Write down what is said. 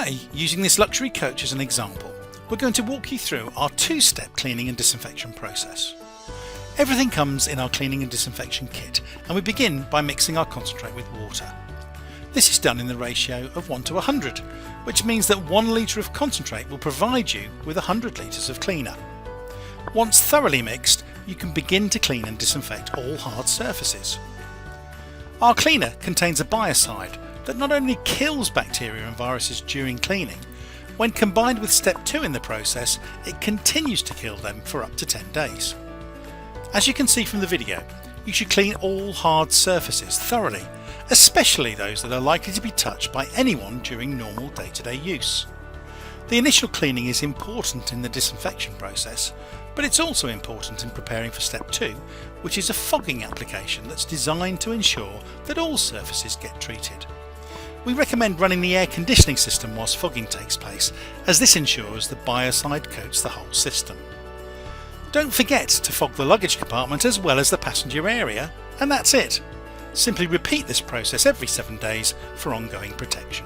Today, using this luxury coach as an example, we're going to walk you through our two-step cleaning and disinfection process. Everything comes in our cleaning and disinfection kit, and we begin by mixing our concentrate with water. This is done in the ratio of 1 to 100, which means that 1 litre of concentrate will provide you with 100 litres of cleaner. Once thoroughly mixed, you can begin to clean and disinfect all hard surfaces. Our cleaner contains a biocide that not only kills bacteria and viruses during cleaning, when combined with step 2 in the process, it continues to kill them for up to 10 days. As you can see from the video, you should clean all hard surfaces thoroughly, especially those that are likely to be touched by anyone during normal day-to-day use. The initial cleaning is important in the disinfection process, but it's also important in preparing for step 2, which is a fogging application that's designed to ensure that all surfaces get treated. We recommend running the air conditioning system whilst fogging takes place, as this ensures the biocide coats the whole system. Don't forget to fog the luggage compartment as well as the passenger area, and that's it. Simply repeat this process every 7 days for ongoing protection.